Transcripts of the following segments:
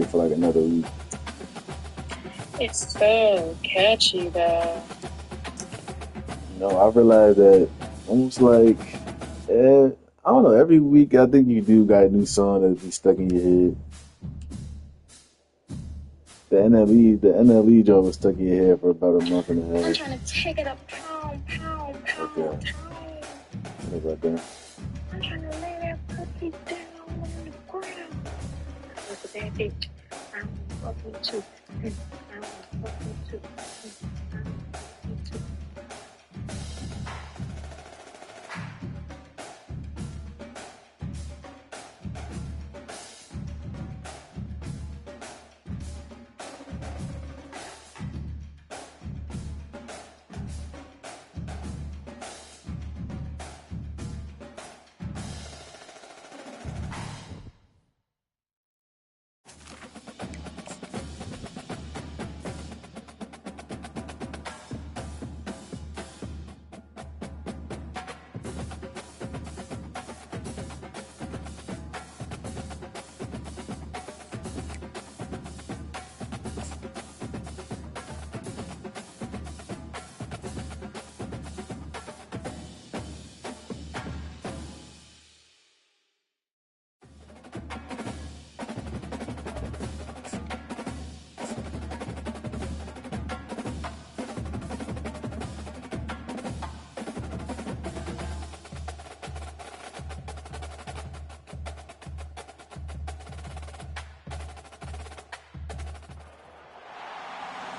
it for like another week. It's so catchy though. I realized that almost like, I don't know, every week I think you do got a new song that be stuck in your head. The NLE joint was stuck in your head for about a month and a half. I'm trying to take it up pound, pound, pound, Okay. pound. What about that? I'm trying to lay that pussy down on the ground. Look at that bitch. I'm fucking too. I'm fucking too.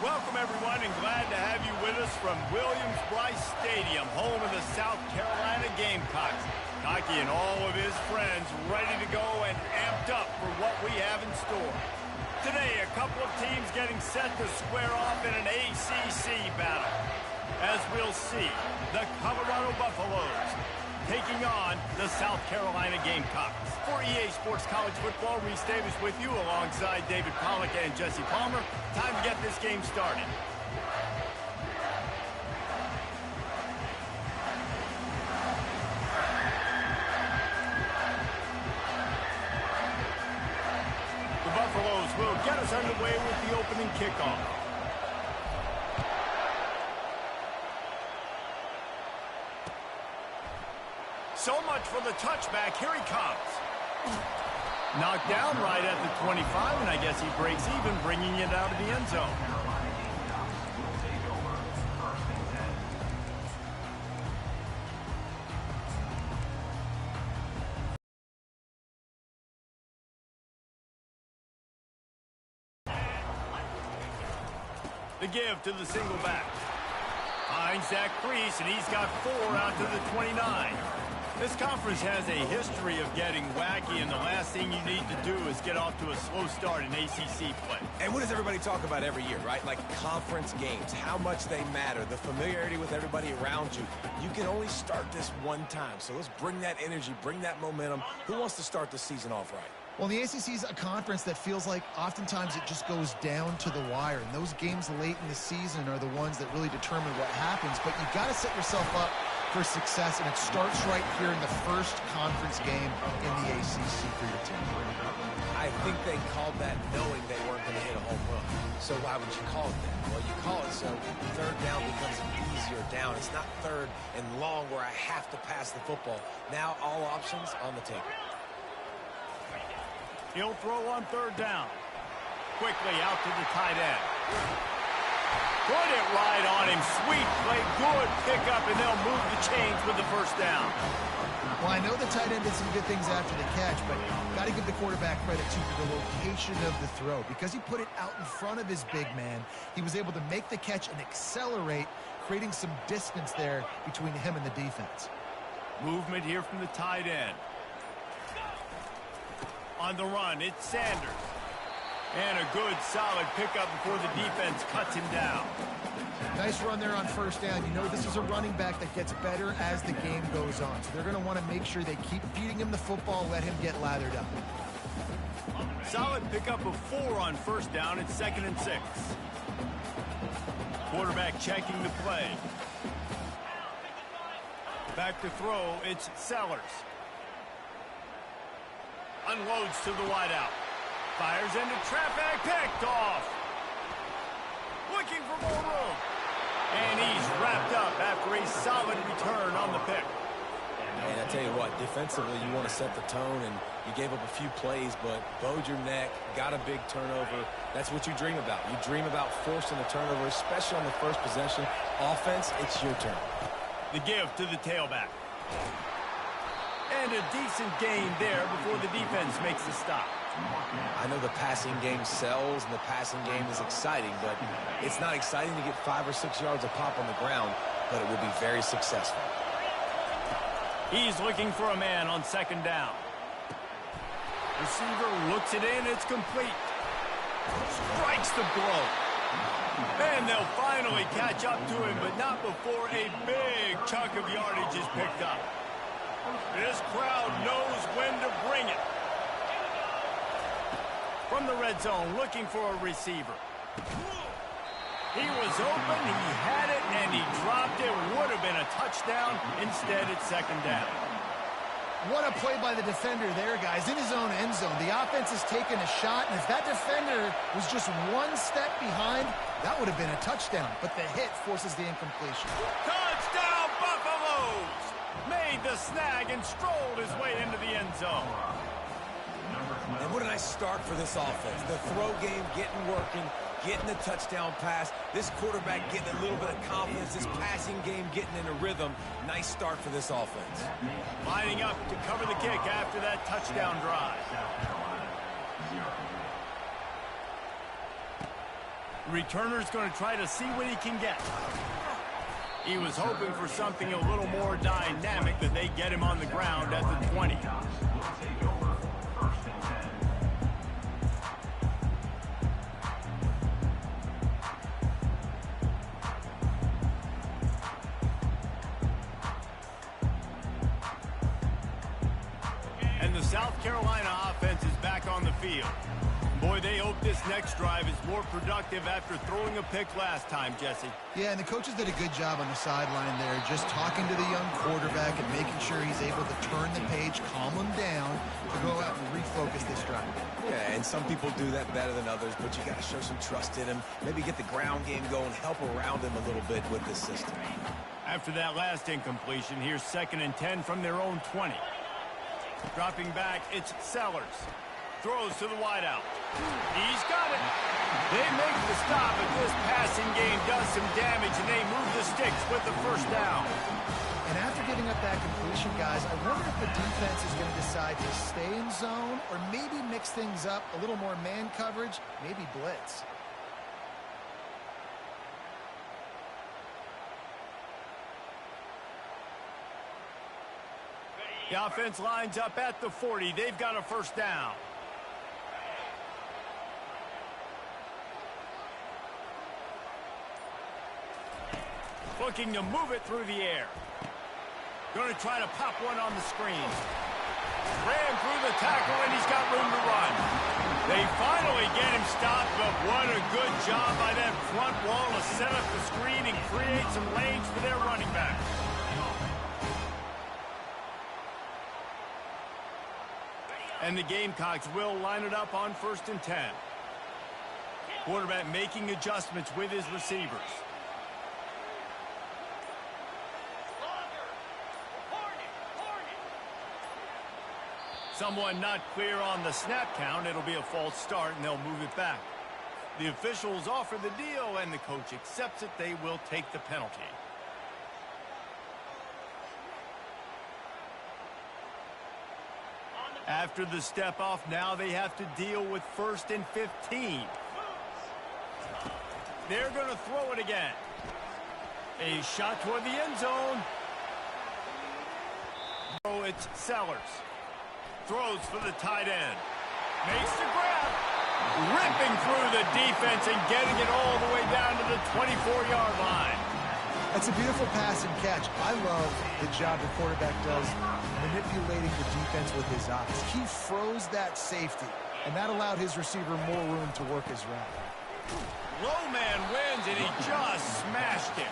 Welcome, everyone, and glad to have you with us from Williams-Brice Stadium, home of the South Carolina Gamecocks. Cocky and all of his friends ready to go and amped up for what we have in store. Today, a couple of teams getting set to square off in an ACC battle. As we'll see, the Colorado Buffaloes taking on the South Carolina Gamecocks. For EA Sports College Football, Reese Davis with you alongside David Pollack and Jesse Palmer. Time to get this game started. The Buffaloes will get us underway with the opening kickoff. So much for the touchback. Here he comes. Knocked down right at the 25, and I guess he breaks even, bringing it out of the end zone. The give to the single back. Finds that crease, and he's got 4 out to the 29. This conference has a history of getting wacky, and the last thing you need to do is get off to a slow start in ACC play. And what does everybody talk about every year, right? Like conference games, how much they matter, the familiarity with everybody around you. You can only start this one time, so let's bring that energy, bring that momentum. Who wants to start the season off right? Well, the ACC is a conference that feels like oftentimes it just goes down to the wire. And those games late in the season are the ones that really determine what happens. But you've got to set yourself up for success, and it starts right here in the first conference game in the ACC for your team. I think they called that knowing they weren't going to hit a home run. So why would you call it that? Well, you call it so third down becomes an easier down. It's not third and long where I have to pass the football. Now all options on the table. He'll throw on third down. Quickly out to the tight end. Put it right on him. Sweet play. Good pickup, and they'll move the chains with the first down. Well, I know the tight end did some good things after the catch, but got to give the quarterback credit, too, for the location of the throw. Because he put it out in front of his big man, he was able to make the catch and accelerate, creating some distance there between him and the defense. Movement here from the tight end. On the run, it's Sanders. And a good, solid pickup before the defense cuts him down. Nice run there on first down. You know this is a running back that gets better as the game goes on. So they're going to want to make sure they keep feeding him the football, let him get lathered up. Solid pickup of 4 on first down. It's 2nd and 6. Quarterback checking the play. Back to throw, it's Sellers. Unloads to the wideout. Fires into traffic, picked off. Looking for more room. And he's wrapped up after a solid return on the pick. And I tell you what, defensively, you want to set the tone, and you gave up a few plays, but bowed your neck, got a big turnover. That's what you dream about. You dream about forcing the turnover, especially on the first possession. Offense, it's your turn. The give to the tailback. And a decent gain there before the defense makes the stop. I know the passing game sells and the passing game is exciting, but it's not exciting to get 5 or 6 yards a pop on the ground, but it will be very successful. He's looking for a man on second down. Receiver looks it in, it's complete. Strikes the blow. And they'll finally catch up to him, but not before a big chunk of yardage is picked up. This crowd knows when to bring it. From the red zone, looking for a receiver. He was open, he had it, and he dropped it. Would have been a touchdown. Instead, it's second down. What a play by the defender there, guys. In his own end zone, the offense has taken a shot, and if that defender was just one step behind, that would have been a touchdown. But the hit forces the incompletion. Touchdown, Buffaloes! Made the snag and strolled his way into the end zone. And what a nice start for this offense. The throw game getting working, getting the touchdown pass. This quarterback getting a little bit of confidence. This passing game getting in a rhythm. Nice start for this offense. Lining up to cover the kick after that touchdown drive. Returner's going to try to see what he can get. He was hoping for something a little more dynamic, that they get him on the ground at the 20. And the South Carolina offense is back on the field. Boy, they hope this next drive is more productive after throwing a pick last time, Jesse. Yeah, and the coaches did a good job on the sideline there, just talking to the young quarterback and making sure he's able to turn the page, calm him down, to go out and refocus this drive. Yeah, and some people do that better than others, but you got to show some trust in him. Maybe get the ground game going, help around him a little bit with this system. After that last incompletion, here's 2nd and 10 from their own 20. Dropping back, it's Sellers. Throws to the wideout. He's got it. They make the stop, but this passing game does some damage, and they move the sticks with the first down. And after giving up that completion, guys, I wonder if the defense is going to decide to stay in zone or maybe mix things up, a little more man coverage, maybe blitz. The offense lines up at the 40. They've got a first down. Looking to move it through the air. Going to try to pop one on the screen. Ran through the tackle, and he's got room to run. They finally get him stopped, but what a good job by that front wall to set up the screen and create some lanes for their running back. And the Gamecocks will line it up on 1st and 10. Quarterback making adjustments with his receivers. Someone not clear on the snap count. It'll be a false start, and they'll move it back. The officials offer the deal, and the coach accepts it. They will take the penalty. After the step off, now they have to deal with 1st and 15. They're going to throw it again. A shot toward the end zone. Oh, it's Sellers. Throws for the tight end. Makes the grab. Ripping through the defense and getting it all the way down to the 24-yard line. That's a beautiful pass and catch. I love the job the quarterback does manipulating the defense with his eyes. He froze that safety, and that allowed his receiver more room to work his route. Low man wins, and he just smashed him.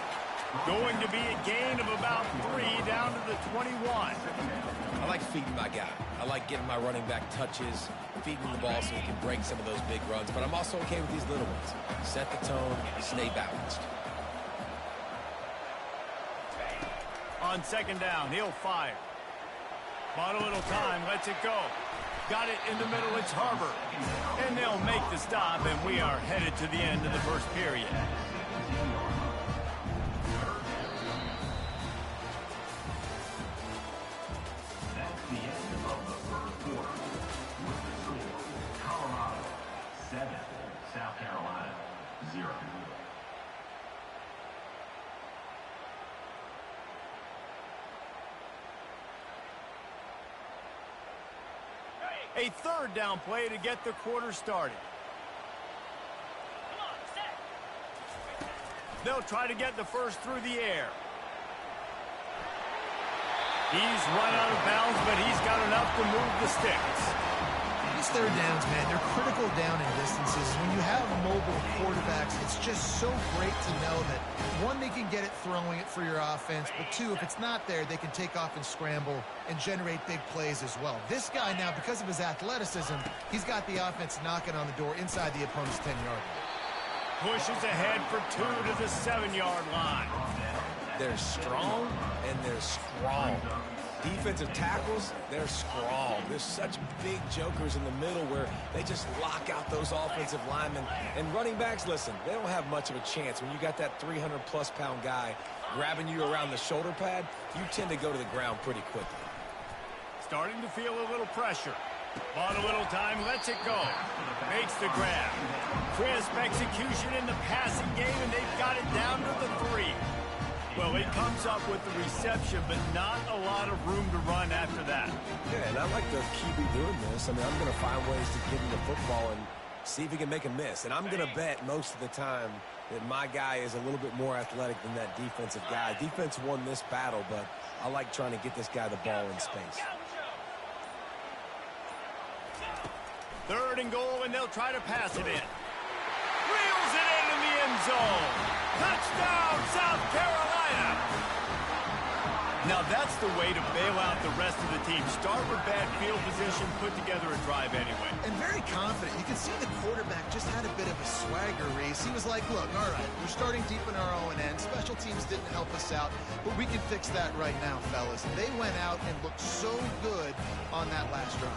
Going to be a gain of about 3 down to the 21. I like feeding my guy. I like getting my running back touches, feeding the ball so he can break some of those big runs, but I'm also okay with these little ones. Set the tone, stay balanced. On second down, he'll fire. Bought a little time, lets it go. Got it in the middle, it's Harbor. And they'll make the stop, and we are headed to the end of the first period. That's the end of the first quarter. With the score, Colorado 7, South Carolina 0. A third down play to get the quarter started. They'll try to get the first through the air. He's run out of bounds, but he's got enough to move the sticks. These third downs, man, they're critical down in distances. When you have mobile quarterbacks, it's just so great to know that, one, they can get it throwing it for your offense, but two, if it's not there, they can take off and scramble and generate big plays as well. This guy now, because of his athleticism, he's got the offense knocking on the door inside the opponent's 10-yard line. Pushes ahead for 2 to the 7-yard line. They're strong and they're strong. Defensive tackles, they're strong. There's such big jokers in the middle where they just lock out those offensive linemen. And running backs, listen, they don't have much of a chance. When you got that 300-plus pound guy grabbing you around the shoulder pad, you tend to go to the ground pretty quickly. Starting to feel a little pressure. Bought a little time, lets it go. Makes the grab. Crisp execution in the passing game, and they've got it down to the 3. Well, it comes up with the reception, but not a lot of room to run after that. Yeah, and I like the QB doing this. I mean, I'm going to find ways to give him the football and see if he can make a miss. And I'm going to bet most of the time that my guy is a little bit more athletic than that defensive guy. Defense won this battle, but I like trying to get this guy the ball in space. 3rd and goal, and they'll try to pass it in. Reels it into the end zone. Touchdown, South Carolina. Now that's the way to bail out the rest of the team. Start with bad field position, put together a drive anyway. And very confident. You can see the quarterback just had a bit of a swagger race. He was like, look, all right, we're starting deep in our own end. Special teams didn't help us out, but we can fix that right now, fellas. And they went out and looked so good on that last drive.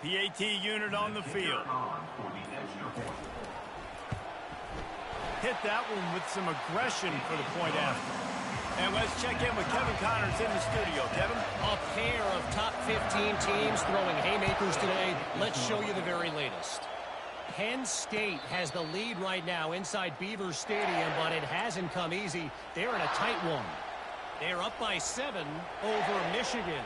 PAT unit on the field. Hit that one with some aggression for the point after. And let's check in with Kevin Connors in the studio. Kevin? A pair of top 15 teams throwing haymakers today. Let's show you the very latest. Penn State has the lead right now inside Beaver Stadium, but it hasn't come easy. They're in a tight one. They're up by 7 over Michigan.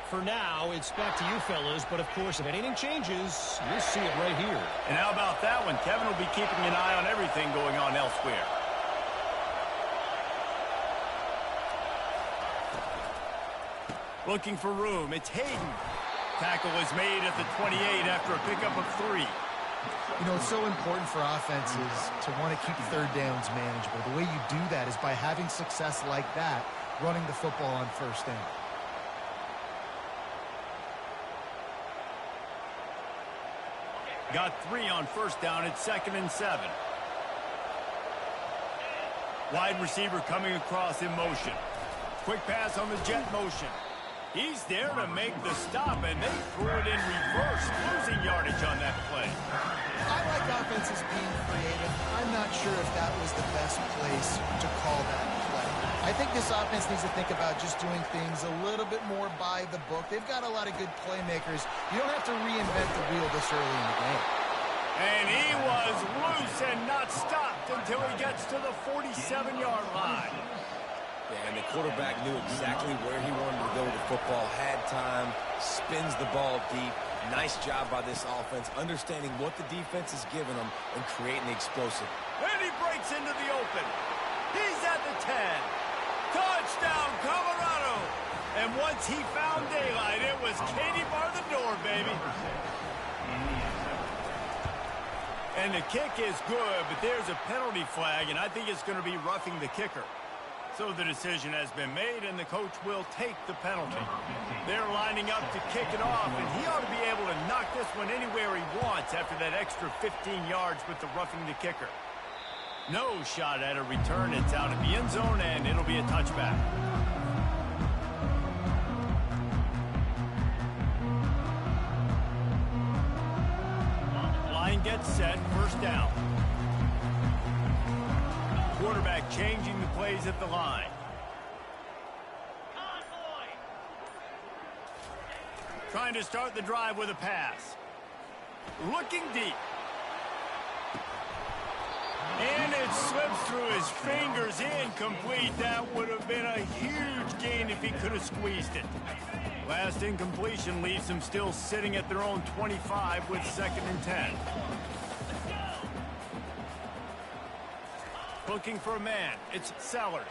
For now, it's back to you fellas, but of course, if anything changes, you'll see it right here. And how about that one? Kevin will be keeping an eye on everything going on elsewhere. Looking for room. It's Hayden. Tackle is made at the 28 after a pickup of 3. You know, it's so important for offenses to want to keep third downs manageable. The way you do that is by having success like that, running the football on first down. Got 3 on first down. It's 2nd and 7. Wide receiver coming across in motion. Quick pass on the jet motion. He's there to make the stop, and they threw it in reverse, losing yardage on that play. I like offenses being creative. I'm not sure if that was the best place to call that play. I think this offense needs to think about just doing things a little bit more by the book. They've got a lot of good playmakers. You don't have to reinvent the wheel this early in the game. And he was loose and not stopped until he gets to the 47-yard line. Yeah, and the quarterback knew exactly where he wanted to go with the football, had time, spins the ball deep. Nice job by this offense, understanding what the defense is giving them and creating the explosive. And he breaks into the open. He's at the 10. Touchdown, Colorado. And once he found daylight, it was Katie bar the door, baby. And the kick is good, but there's a penalty flag, and I think it's going to be roughing the kicker. So the decision has been made, and the coach will take the penalty. They're lining up to kick it off, and he ought to be able to knock this one anywhere he wants after that extra 15 yards with the roughing the kicker. No shot at a return. It's out of the end zone, and it'll be a touchback. Line gets set, first down. Quarterback changing the plays at the line. Trying to start the drive with a pass. Looking deep. And it slips through his fingers, incomplete. That would have been a huge gain if he could have squeezed it. Last incompletion leaves them still sitting at their own 25 with 2nd and 10. Looking for a man. It's Sellers.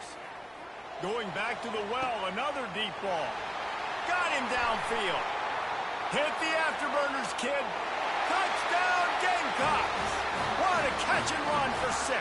Going back to the well, another deep ball. Got him downfield. Hit the afterburners, kid. Touchdown, Gamecocks. What a catch and run for 6.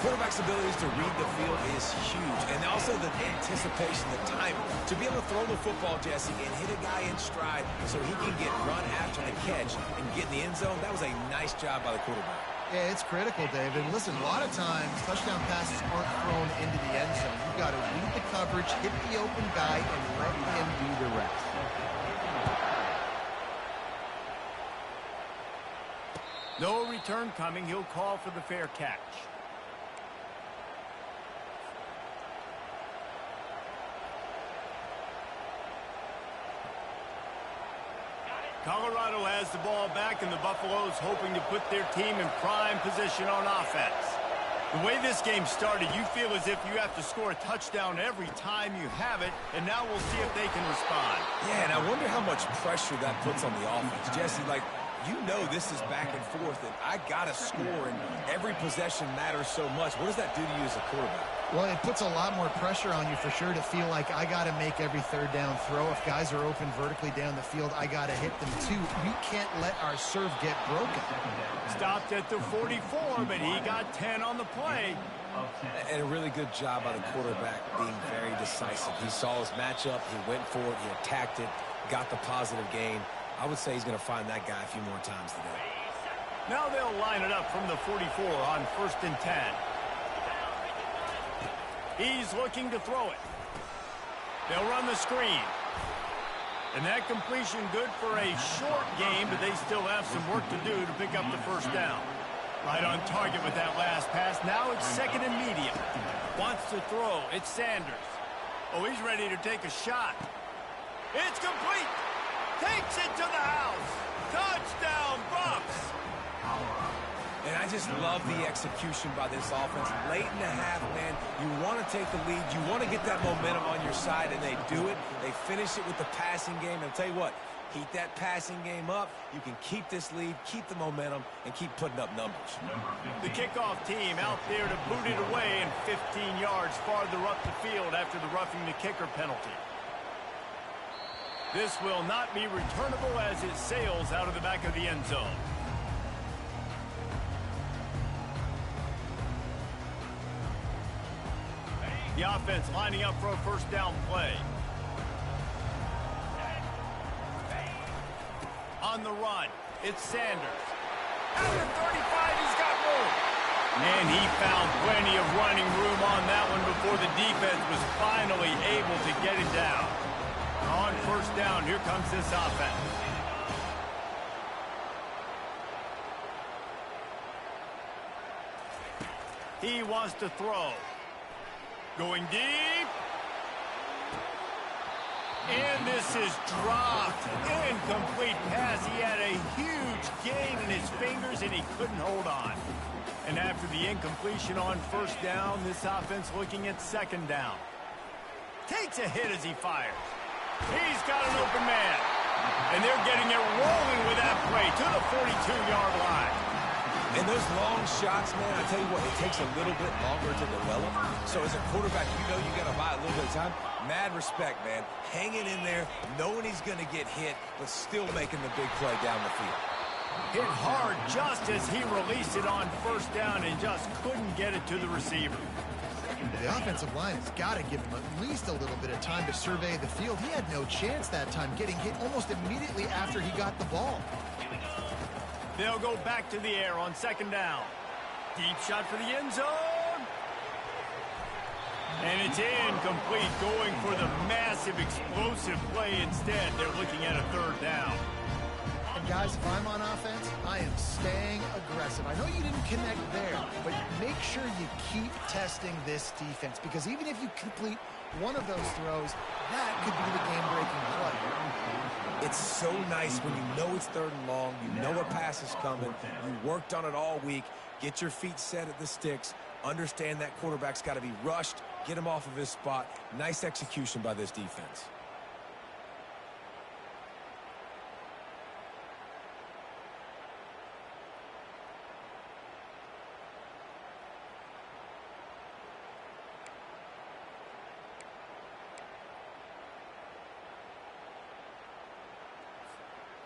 Quarterback's abilities to read the field is huge, and also the anticipation, the timing. To be able to throw the football, Jesse, and hit a guy in stride so he can get run after the catch and get in the end zone, that was a nice job by the quarterback. Yeah, it's critical, David. Listen, a lot of times touchdown passes aren't thrown into the end zone. You've got to read the coverage, hit the open guy, and let him do the rest. No return coming. He'll call for the fair catch. Colorado has the ball back, and the Buffaloes hoping to put their team in prime position on offense. The way this game started, you feel as if you have to score a touchdown every time you have it, and now we'll see if they can respond. Yeah, and I wonder how much pressure that puts on the offense. Jesse, you know this is back and forth, and I got to score, and every possession matters so much. What does that do to you as a quarterback? Well, it puts a lot more pressure on you for sure to feel like I got to make every third down throw. If guys are open vertically down the field, I got to hit them too. We can't let our serve get broken. Stopped at the 44, but he got 10 on the play. And a really good job by the quarterback being very decisive. He saw his matchup, he went for it, he attacked it, got the positive gain. I would say he's going to find that guy a few more times today. Now they'll line it up from the 44 on 1st and 10. He's looking to throw it. They'll run the screen. And that completion good for a short game, but they still have some work to do to pick up the first down. Right on target with that last pass. Now it's 2nd and medium. Wants to throw. It's Sanders. Oh, he's ready to take a shot. It's complete. Takes it to the house. Touchdown, Bucks. And I just love the execution by this offense. Late in the half, man, you want to take the lead. You want to get that momentum on your side, and they do it. They finish it with the passing game. And I'll tell you what, keep that passing game up. You can keep this lead, keep the momentum, and keep putting up numbers. The kickoff team out there to boot it away and 15 yards farther up the field after the roughing the kicker penalty. This will not be returnable as it sails out of the back of the end zone. The offense lining up for a first down play. On the run, it's Sanders. At the 35, he's got room. And he found plenty of running room on that one before the defense was finally able to get it down. On first down, here comes this offense. He wants to throw. Going deep. And this is dropped. Incomplete pass. He had a huge gain in his fingers, and he couldn't hold on. And after the incompletion on first down, this offense looking at second down. Takes a hit as he fires. He's got an open man. And they're getting it rolling with that play to the 42-yard line. And those long shots, man, I tell you what, it takes a little bit longer to develop. So as a quarterback, you know you got to buy a little bit of time. Mad respect, man. Hanging in there, knowing he's going to get hit, but still making the big play down the field. Hit hard just as he released it on first down and just couldn't get it to the receiver. The offensive line has got to give him at least a little bit of time to survey the field. He had no chance that time, getting hit almost immediately after he got the ball. They'll go back to the air on second down. Deep shot for the end zone. And it's incomplete, going for the massive explosive play instead. They're looking at a third down. And guys, if I'm on offense, I am staying aggressive. I know you didn't connect there, but make sure you keep testing this defense, because even if you complete one of those throws, that could be the game-breaking play. It's so nice when you know it's third and long, you know a pass is coming, you worked on it all week, get your feet set at the sticks, understand that quarterback's got to be rushed, get him off of his spot. Nice execution by this defense.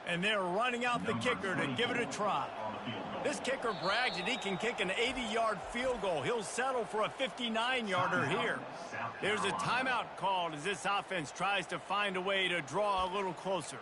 And they're running out the kicker to give it a try. This kicker brags that he can kick an 80-yard field goal. He'll settle for a 59-yarder here. There's a timeout called as this offense tries to find a way to draw a little closer.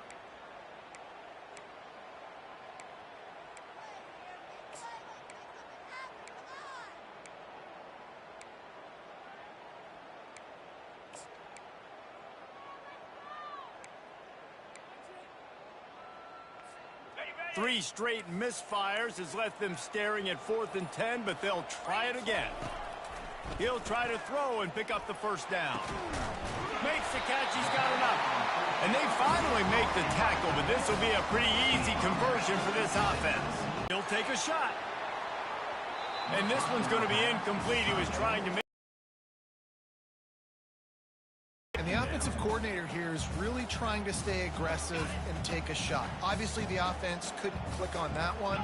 Three straight misfires has left them staring at 4th and 10, but they'll try it again. He'll try to throw and pick up the first down. Makes the catch, he's got enough. And they finally make the tackle, but this will be a pretty easy conversion for this offense. He'll take a shot. And this one's going to be incomplete. He was trying to make... And the offensive coordinator here is really trying to stay aggressive and take a shot. Obviously, the offense couldn't click on that one.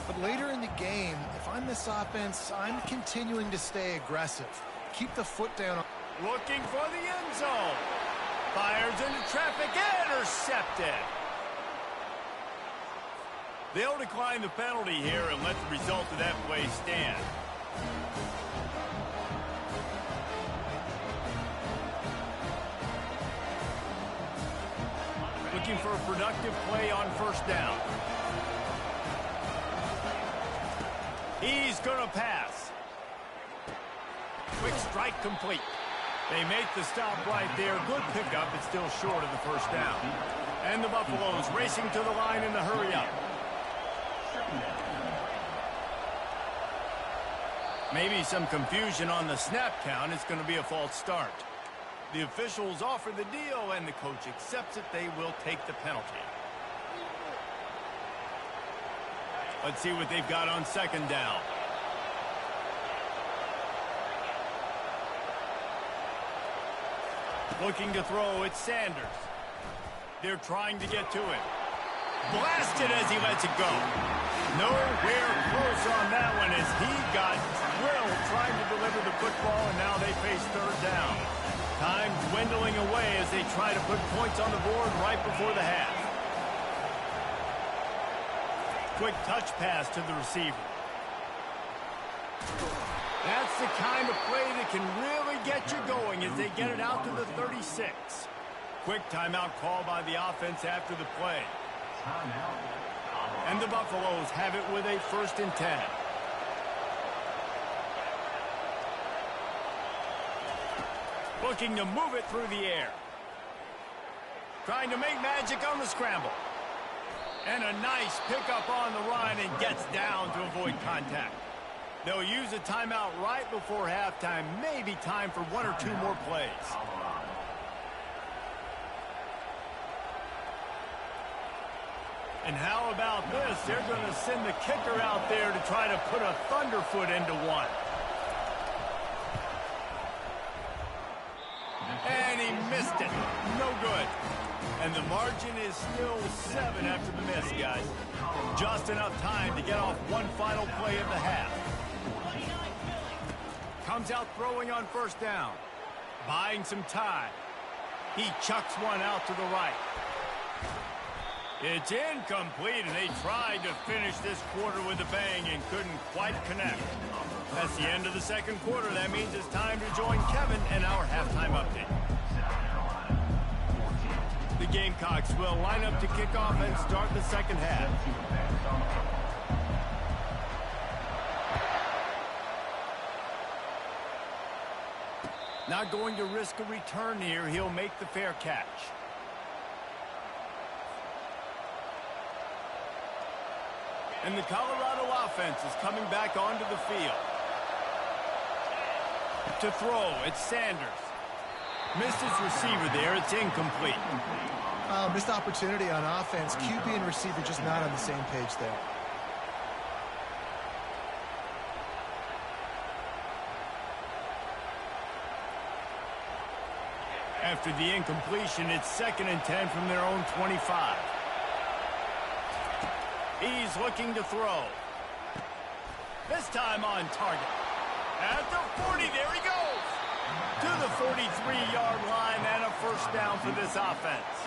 But later in the game, if I'm this offense, I'm continuing to stay aggressive. Keep the foot down. Looking for the end zone. Fires into traffic. Intercepted. They'll decline the penalty here and let the result of that play stand. Looking for a productive play on first down. He's going to pass. Quick strike complete. They make the stop right there. Good pickup. It's still short of the first down. And the Buffaloes racing to the line in the hurry up. Maybe some confusion on the snap count. It's going to be a false start. The officials offer the deal, and the coach accepts it. They will take the penalty. Let's see what they've got on second down. Looking to throw, it's Sanders. They're trying to get to him. Blasted as he lets it go. Nowhere close on that one as he got drilled trying to deliver the football, and now they face third down. Time dwindling away as they try to put points on the board right before the half. Quick touch pass to the receiver. That's the kind of play that can really get you going as they get it out to the 36. Quick timeout call by the offense after the play. And the Buffaloes have it with a 1st and 10. Looking to move it through the air. Trying to make magic on the scramble. And a nice pickup on the run and gets down to avoid contact. They'll use a timeout right before halftime. Maybe time for 1 or 2 more plays. And how about this? They're going to send the kicker out there to try to put a thunderfoot into one. And he missed it. No good. And the margin is still 7 after the miss, guys. Just enough time to get off one final play of the half. Comes out throwing on first down. Buying some time. He chucks one out to the right. It's incomplete, and they tried to finish this quarter with a bang and couldn't quite connect. That's the end of the second quarter. That means it's time to join Kevin and our halftime update. The Gamecocks will line up to kick off and start the second half. Not going to risk a return here. He'll make the fair catch. And the Colorado offense is coming back onto the field. To throw, it's Sanders. Missed his receiver there. It's incomplete. Missed opportunity on offense. QB and receiver just not on the same page there. After the incompletion, it's 2nd and 10 from their own 25. He's looking to throw. This time on target. At the 40, there he goes. To the 43-yard line and a first down for this offense.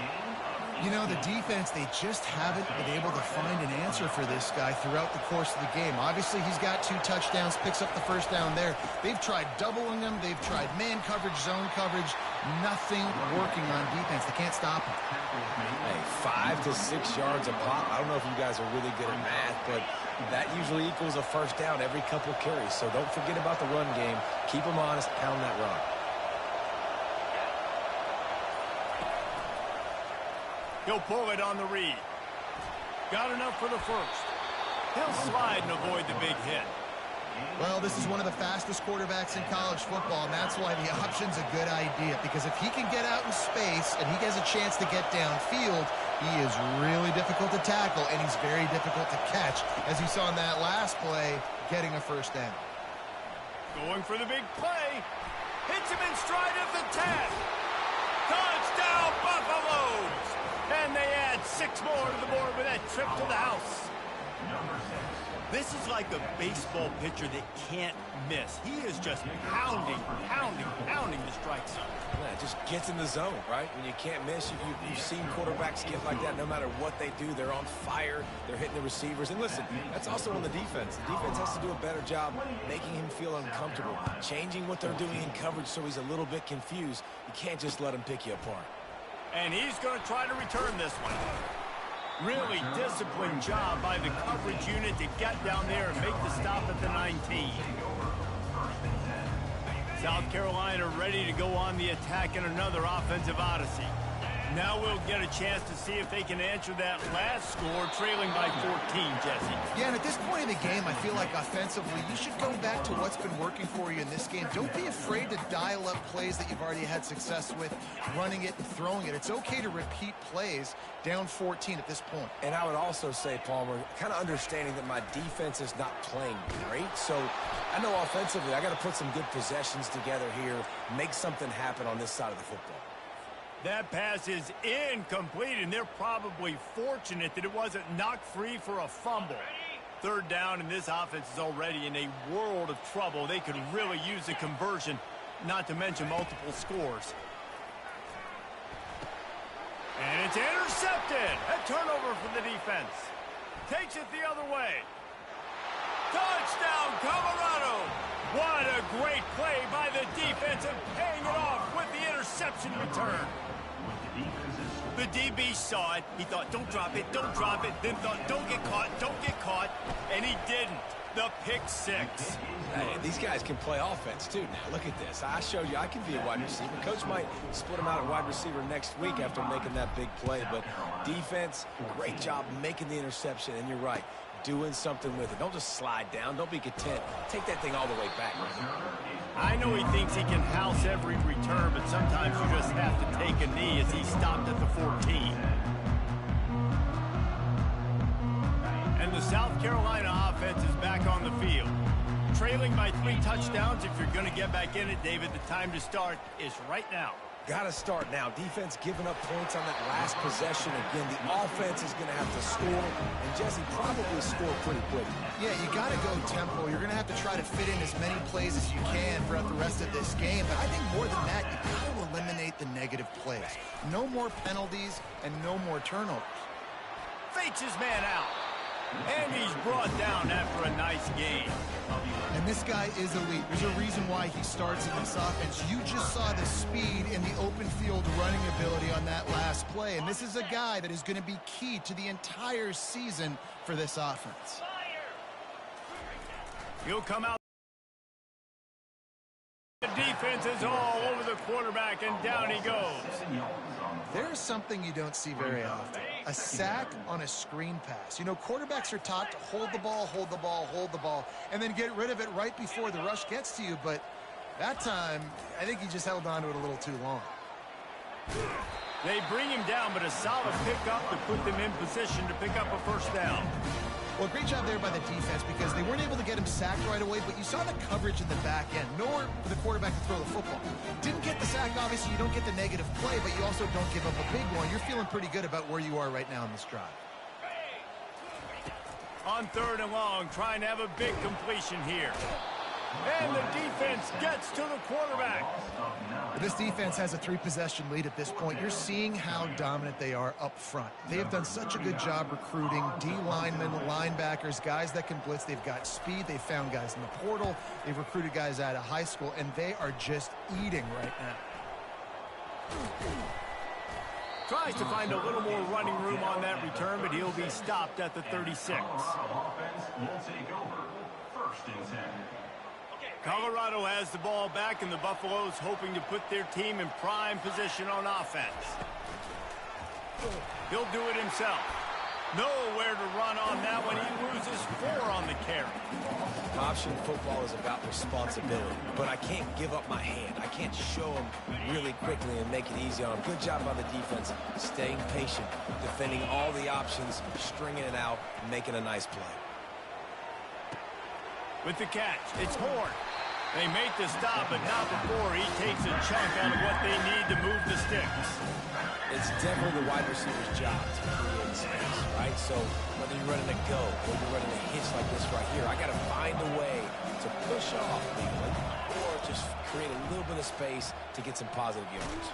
You know, the defense, they just haven't been able to find an answer for this guy throughout the course of the game. Obviously, he's got 2 touchdowns, picks up the first down there. They've tried doubling him. They've tried man coverage, zone coverage. Nothing working on defense. They can't stop him. Hey, 5 to 6 yards a pop. I don't know if you guys are really good at math, but that usually equals a first down every couple carries. So don't forget about the run game. Keep them honest. Pound that rock. He'll pull it on the read. Got enough for the first. He'll slide and avoid the big hit. Well, this is one of the fastest quarterbacks in college football, and that's why the option's a good idea. Because if he can get out in space and he has a chance to get downfield, he is really difficult to tackle, and he's very difficult to catch, as you saw in that last play, getting a first down. Going for the big play. Hits him in stride of the 10. Touchdown, Buffaloes! And they add 6 more to the board with that trip to the house. This is like a baseball pitcher that can't miss. He is just pounding the strike zone. Yeah, it just gets in the zone, right? When you can't miss, you've seen quarterbacks get like that no matter what they do. They're on fire. They're hitting the receivers. And listen, that's also on the defense. The defense has to do a better job making him feel uncomfortable, changing what they're doing in coverage so he's a little bit confused. You can't just let him pick you apart. And he's going to try to return this one. Really disciplined job by the coverage unit to get down there and make the stop at the 19. South Carolina ready to go on the attack in another offensive odyssey. Now we'll get a chance to see if they can answer that last score, trailing by 14, Jesse. Yeah, and at this point in the game, I feel like offensively, you should go back to what's been working for you in this game. Don't be afraid to dial up plays that you've already had success with, running it and throwing it. It's okay to repeat plays down 14 at this point. And I would also say, Palmer, kind of understanding that my defense is not playing great. So I know offensively, I got to put some good possessions together here, make something happen on this side of the football. That pass is incomplete, and they're probably fortunate that it wasn't knocked free for a fumble. 3rd down, and this offense is already in a world of trouble. They could really use a conversion, not to mention multiple scores. And it's intercepted. A turnover for the defense. Takes it the other way. Touchdown, Colorado! What a great play by the defense and paying it off with the interception return. The DB saw it. He thought, don't drop it, don't drop it. Then thought, don't get caught, and he didn't. The pick 6. Hey, these guys can play offense, too. Now, look at this. I showed you I can be a wide receiver. Coach might split him out at wide receiver next week after making that big play. But defense, great job making the interception. And you're right, doing something with it. Don't just slide down. Don't be content. Take that thing all the way back. I know he thinks he can house every return, but sometimes you just have to take a knee as he stopped at the 14. the South Carolina offense is back on the field. Trailing by 3 touchdowns. If you're going to get back in it, David, the time to start is right now. Got to start now. Defense giving up points on that last possession. Again, the offense is going to have to score, and Jesse probably score pretty quick. Yeah, you got to go tempo. You're going to have to try to fit in as many plays as you can throughout the rest of this game. But I think more than that, you got to eliminate the negative plays. No more penalties and no more turnovers. Fakes his man out. And he's brought down after a nice game. And this guy is elite. There's a reason why he starts in this offense. You just saw the speed and the open field running ability on that last play. And this is a guy that is going to be key to the entire season for this offense. He'll come out. The defense is all over the quarterback, and down he goes. There's something you don't see very often. A sack on a screen pass. You know, quarterbacks are taught to hold the ball, and then get rid of it right before the rush gets to you. But that time, I think he just held on to it a little too long. They bring him down, but a solid pickup to put them in position to pick up a first down. Well, great job there by the defense because they weren't able to get him sacked right away, but you saw the coverage in the back end. Nowhere for the quarterback to throw the football. Didn't get the sack, obviously. You don't get the negative play, but you also don't give up a big one. You're feeling pretty good about where you are right now in this drive. On 3rd and long, trying to have a big completion here. And the defense gets to the quarterback. This defense has a 3-possession lead at this point. You're seeing how dominant they are up front. They have done such a good job recruiting D linemen, linebackers, guys that can blitz. They've got speed. They've found guys in the portal. They've recruited guys out of high school, and they are just eating right now. Tries to find a little more running room on that return, but he'll be stopped at the 36. Colorado has the ball back, and the Buffaloes hoping to put their team in prime position on offense. He'll do it himself. Nowhere to run on that one. He loses 4 on the carry. Option football is about responsibility, but I can't give up my hand. I can't show him really quickly and make it easy on him. Good job by the defense, staying patient, defending all the options, stringing it out, and making a nice play. With the catch, it's Horn. They make the stop, but not before he takes a chunk out of what they need to move the sticks. It's definitely the wide receiver's job to create space, right? So whether you're running a go or you're running a hitch like this right here, I got to find a way to push off legally or just create a little bit of space to get some positive yards.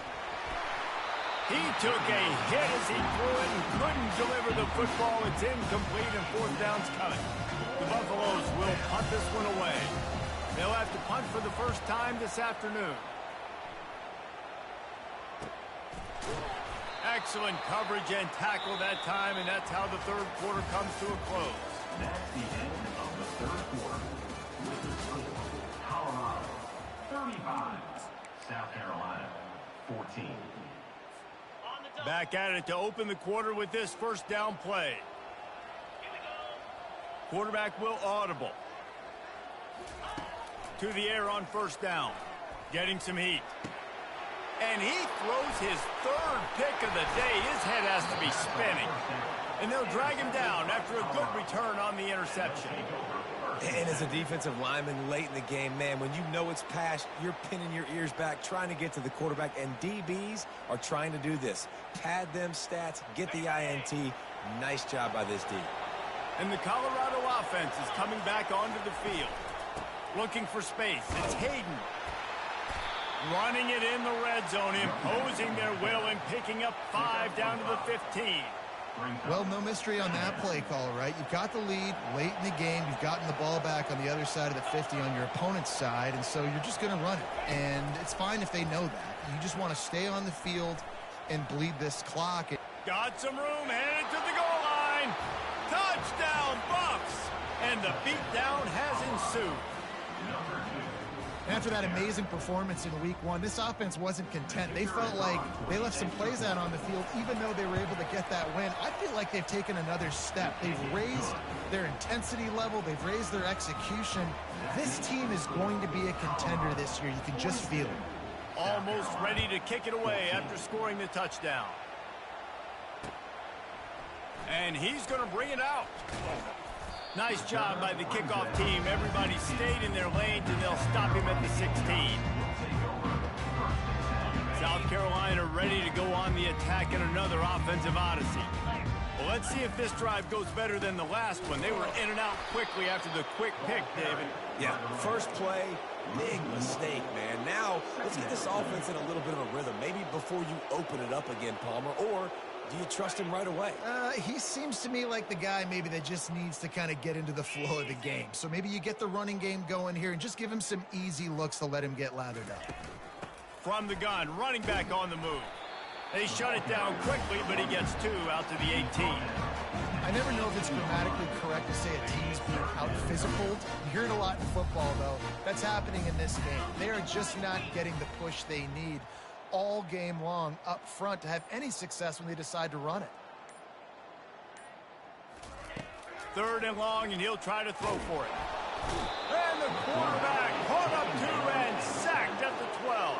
He took a hit as he threw it and couldn't deliver the football. It's incomplete and 4th down's coming. The Buffaloes will punt this one away. They'll have to punt for the first time this afternoon. Excellent coverage and tackle that time, and that's how the 3rd quarter comes to a close. That's the end of the 3rd quarter. With the score, Colorado 35, South Carolina 14. Back at it to open the quarter with this first down play. Quarterback will audible. To the air on 1st down. Getting some heat. And he throws his 3rd pick of the day. His head has to be spinning. And they'll drag him down after a good return on the interception. And as a defensive lineman late in the game, man, when you know it's past, you're pinning your ears back, trying to get to the quarterback, and DBs are trying to do this. Pad them stats, get the INT. Nice job by this D. And the Colorado offense is coming back onto the field. Looking for space. It's Hayden. Running it in the red zone, imposing their will and picking up 5 down to the 15. Well, no mystery on that play call, right? You've got the lead late in the game. You've gotten the ball back on the other side of the 50 on your opponent's side, and so you're just going to run it. And it's fine if they know that. You just want to stay on the field and bleed this clock. Got some room, headed to the goal line. Touchdown, Buffs! And the beatdown has ensued. After that amazing performance in week 1, this offense wasn't content. They felt like they left some plays out on the field, even though they were able to get that win. I feel like they've taken another step. They've raised their intensity level. They've raised their execution. This team is going to be a contender this year. You can just feel it. Almost ready to kick it away after scoring the touchdown. And he's going to bring it out. Nice job by the kickoff team. Everybody stayed in their lanes, and they'll stop him at the 16. South Carolina ready to go on the attack in another offensive odyssey. Well, let's see if this drive goes better than the last one. They were in and out quickly after the quick pick, David. Yeah, first play, big mistake, man. Now, let's get this offense in a little bit of a rhythm. Maybe before you open it up again, Palmer, or do you trust him right away? He seems to me like the guy maybe that just needs to kind of get into the flow of the game. So maybe you get the running game going here and just give him some easy looks to let him get lathered up. From the gun, running back on the move. They shut it down quickly, but he gets 2 out to the 18. I never know if it's grammatically correct to say a team's being out-physical. You hear it a lot in football, though. That's happening in this game. They are just not getting the push they need all game long up front to have any success when they decide to run it. 3rd and long, and he'll try to throw for it. And the quarterback caught up 2 and sacked at the 12.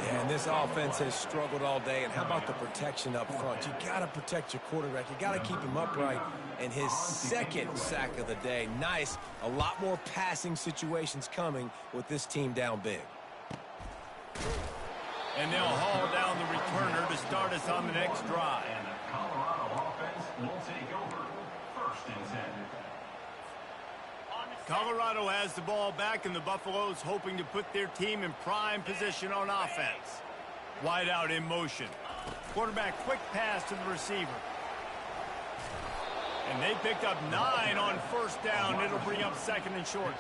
Yeah, and this offense has struggled all day. And how about the protection up front? You got to protect your quarterback. You got to keep him upright. And his 2nd sack of the day. Nice. A lot more passing situations coming with this team down big. And they'll haul down the returner to start us on the next drive. And the Colorado offense will take over 1st and 10. Colorado has the ball back, and the Buffaloes hoping to put their team in prime position on offense. Wide out in motion. Quarterback quick pass to the receiver. And they picked up 9 on 1st down. It'll bring up 2nd and short.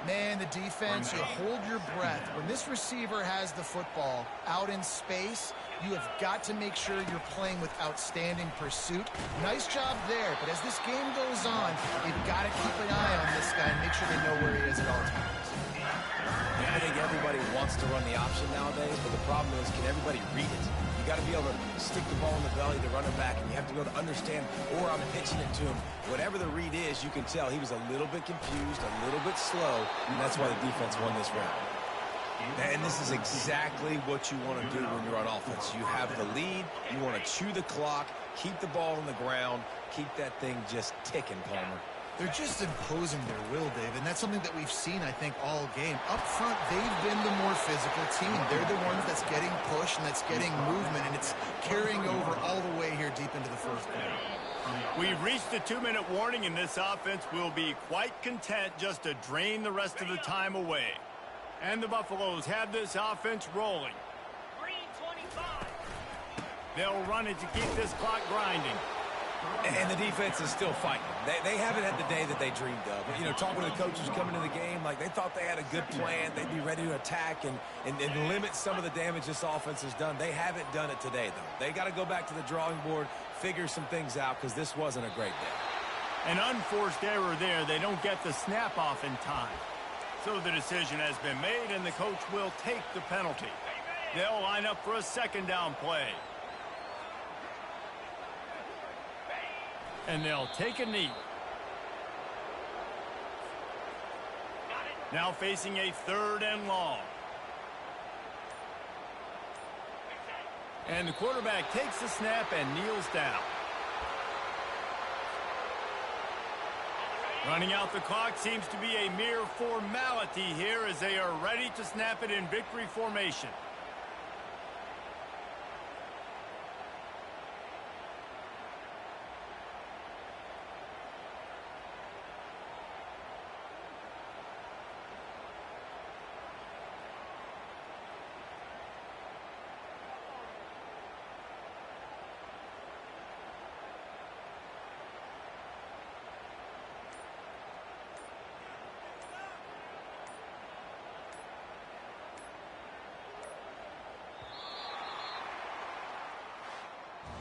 Man, the defense, you hold your breath. When this receiver has the football out in space, you have got to make sure you're playing with outstanding pursuit. Nice job there, but as this game goes on, you've got to keep an eye on this guy and make sure they know where he is at all times. Yeah, I think everybody wants to run the option nowadays, but the problem is, can everybody read it? You got to be able to stick the ball in the belly to run it back, and you have to be able to understand, or I'm pitching it to him. Whatever the read is, you can tell he was a little bit confused, a little bit slow, and that's why the defense won this round. And this is exactly what you want to do when you're on offense. You have the lead, you want to chew the clock, keep the ball on the ground, keep that thing just ticking, Palmer. They're just imposing their will, Dave, and that's something that we've seen, I think, all game. Up front, they've been the more physical team. They're the ones that's getting pushed and that's getting movement, and it's carrying over all the way here deep into the 1st quarter. We've reached the 2-minute warning, and this offense will be quite content just to drain the rest of the time away. And the Buffaloes have this offense rolling. They'll run it to keep this clock grinding. And the defense is still fighting. They haven't had the day that they dreamed of. You know, talking to the coaches coming to the game, like they thought they had a good plan. They'd be ready to attack and limit some of the damage this offense has done. They haven't done it today, though. They got to go back to the drawing board, figure some things out, because this wasn't a great day. An unforced error there. They don't get the snap off in time. So the decision has been made, and the coach will take the penalty. They'll line up for a 2nd down play. And they'll take a knee. Now facing a 3rd and long. And the quarterback takes the snap and kneels down. Running out the clock seems to be a mere formality here as they are ready to snap it in victory formation.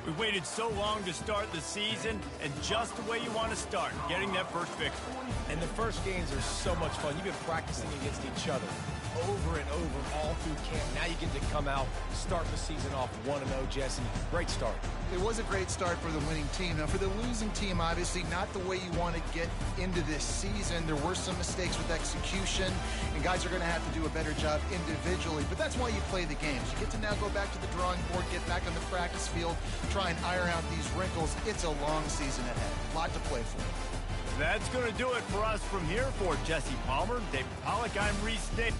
We waited so long to start the season, and just the way you want to start, getting that first victory. And the first games are so much fun. You've been practicing against each other over and over all through camp. Now you get to come out, start the season off 1-0, Jesse. Great start. It was a great start for the winning team. Now, for the losing team, obviously not the way you want to get into this season. There were some mistakes with execution, and guys are going to have to do a better job individually. But that's why you play the games. You get to now go back to the drawing board, get back on the practice field, try and iron out these wrinkles. It's a long season ahead. A lot to play for. That's going to do it for us from here. For Jesse Palmer, David Pollack, I'm Reese Davis.